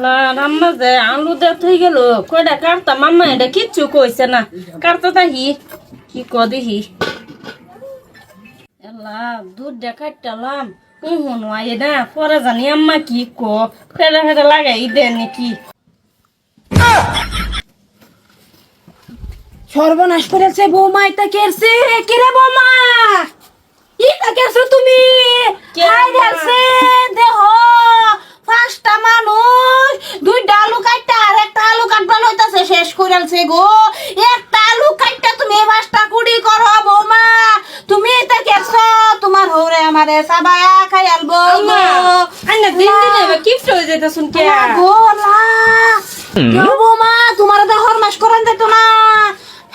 রান্না যে আলু দে থই গেল কয়টা কাটতা মাম্মা এটা কিচ্ছু কইছে না কাটতে তাহি কি কদিহি এলা দুধ দেখাইতালাম নয় না পরে জানি আম্মা কি ফেরা ফেরা লাগাই দে নাকি সর্বনাশ করেছে বৌমা এটা কেরছে কিরে বৌমা এটা কেরছো তুমি খাই গেছে দেহ পাঁচটা মানুষ দুইটা আলু কাটটা আর একটা আলু কাটবা লইতাছে শেষ করেছে গো একটা আলু কাটটা তুমি পাঁচটা কুড়ি করো বৌমা তুমি এটা কেরছো তোমার হরে আমারে সাবায়া খাই আলবো আন্না দিন দিন এবার কিফট হয়ে যেতে শুন কে গোলা কেউ বৌমা তোমার তো হরমাস করেন যেত না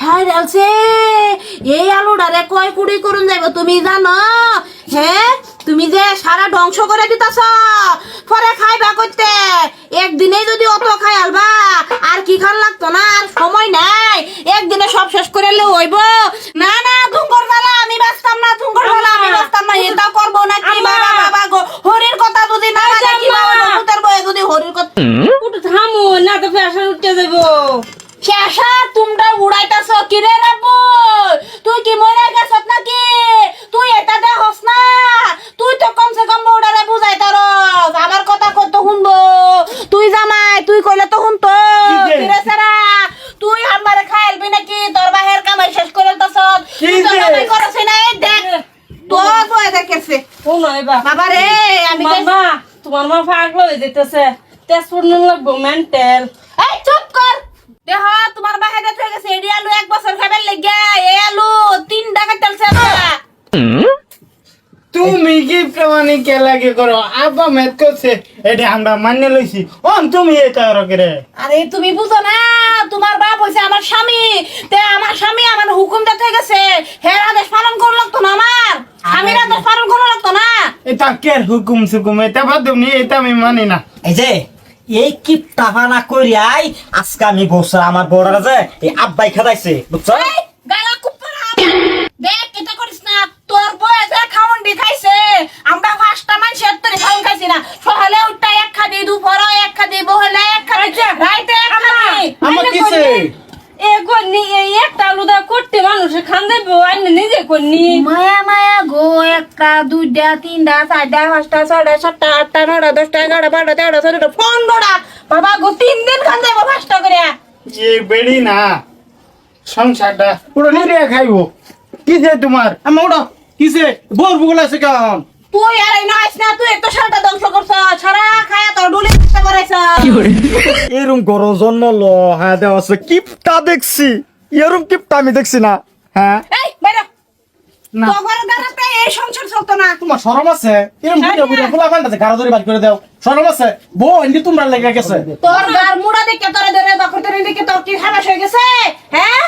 হাই ডালছে এই আলুটারে কয় কুড়ি করুন যাইব তুমি জানো হ্যাঁ তুমি যে সারা ধ্বংস করে দিতেছ পরে খাইবা করতে একদিনেই যদি অত খাই আলবা আর কি খান লাগতো না আর সময় নাই একদিনে সব শেষ করে হইব না না তুঙ্গর বেলা আমি বাঁচতাম না তুঙ্গর বেলা আমি বাঁচতাম না এটা করবো না কি বাবা বাবা গো হরির কথা যদি না মানে কি বাবা পুতার বয়ে যদি হরির কথা উঠ থামো না তো ফ্যাশন উঠতে যাইব শেষা তোমরা উড়াইতাছ কি রে রাব্বু তুই কি মরে গেছত নাকি তুই এটা দেখছ না তুই তো কমসে কম বউডারে বুঝাই তারস আমার কথা কত শুনবো তুই জামাই তুই কইলে তো শুনতো কি রে সারা তুই আমারে খাইলবি নাকি তোর বাহের কামাই শেষ করে তাছ তুই তো কামাই করছ না এই দেখ তো তুই দেখেছে ও নয় বাবা রে আমি বাবা তোমার মা পাগল হয়ে যেতেছে তেজপুর নুন লাগবো মেন্টাল এই চুপ কর দেহ তোমার বাহে দেখে গেছে এডি আলু এক বছর খাবার লাগে এই আলু 3 টাকা চলছে তুমি কি প্রমাণি কে লাগে করো আব্বা মেত করছে এটা আমরা মান্য লইছি তুমি এটা রকেরে আরে তুমি বুঝো না তোমার বাপ হইছে আমার স্বামী তে আমার স্বামী আমার হুকুম দিতে গেছে হের আদেশ পালন করতে লাগতো না আমার স্বামীর আদেশ পালন করতে লাগতো না এটা কে হুকুম সুকুম এটা বাদ তুমি এটা আমি মানি না এই যে এই কি টাফানা করিয়াই আজকে আমি বসে আমার বড়রা যে এই আব্বাই খেদাইছে বুঝছো এই গালা কুপরা দেখ কেটে করিস না তোর বয়ে যে খাওন দি খাইছে আমরা পাঁচটা মানুষের তরি খাওন খাইছি না সকালে উঠটা এক খাদি দুপুরে এক খাদি বহলে এক খাদি রাইতে এক খাদি আমার কিছে এ কন্নি এই একটা আলুদা করতে মানুষে খান দেবো আইনে নিজে কন্নি মায়া মায়া গো একটা দুইটা তিনটা চারটা পাঁচটা ছয়টা সাতটা আটটা নয়টা 10টা 11টা 12টা 13টা 14টা 15টা বাবা গো 3 দিন খান যাবো 5টা করে যে বেড়ি না সংসারটা পুরো নিরিয়া খাইবো কিছে তোমার আমার ওটা কিছে বোর বুগল আছে কেমন তুই আর এই নাইস না তুই একটা সারাটা ধ্বংস করছ সারা খায়া তোর ডুলি চেষ্টা করাইছ এরম গরো জন্ম ল হ্যাঁ দেওয়া আছে কিপটা দেখছি এরম কিপটা আমি দেখছি না হ্যাঁ এই বাইরে না। তোর দ্বারা এই সংসার চলতো না তোমার শরম আছে এরম বুড়া বুড়া ফুলা ফান্ডাছে গাড়া ধরে বাদ করে দাও শরম আছে বউ এন্ডি তোমরা লেগে গেছে তোর গার মুড়া দেখে তোরে ধরে বাকরে দেখে তোর কি খারাপ হয়ে গেছে হ্যাঁ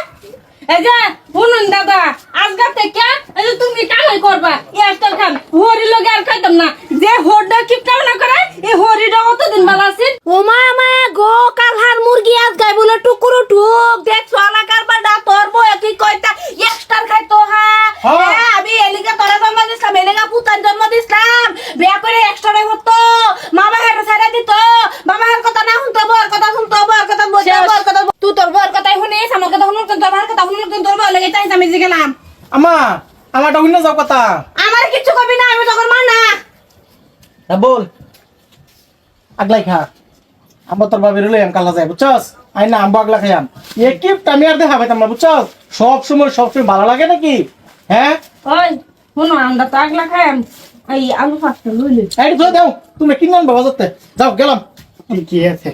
এই যে শুনুন দাদা আজকে থেকে এই যে তুমি কামাই করবা একটা খান হরি লগে আর খাইতাম না যে হরডা কি কামনা করে এই হরিটা অতদিন ভালো আছে ও মা মা গো কালহার মুরগি আজ গাই বলে টুকুরু টুক দেখ সোলাকার বাডা তোর বয় কি কয়টা এক্সট্রা খাইতো হ্যাঁ হ্যাঁ আমি এলিকা তোরা জন্ম দিছিলাম এলিকা পুতান জন্ম দিছিলাম বিয়া করে এক্সট্রা হতো মামা হার ছাড়া দিত মামা হার কথা না শুনতো বর কথা শুনতো বর কথা বলতো বর কথা তুই তোর বর কথাই শুনিস আমার কথা শুনুন তোর বার কথা শুনুন তোর বর লাগে তাই আমি গেলাম আমার ডগুনে যাও কথা আমার কিছু কবি না আমি তখন মা না বল আগলাই খা আম্বা তোর বাবির লই আম কালা যায় বুঝছস আই না আম্বা আগলা খাইয়াম এ কিপটা আমি আর দেখা পাইতাম না বুঝছস সব সময় ভালো লাগে নাকি হ্যাঁ ওই শুনো আমরা তো আগলা খাইম এই আলু পাঁচটা লইলে এই তো দাও তুমি কিনলাম বাবা যাতে যাও গেলাম কি আছে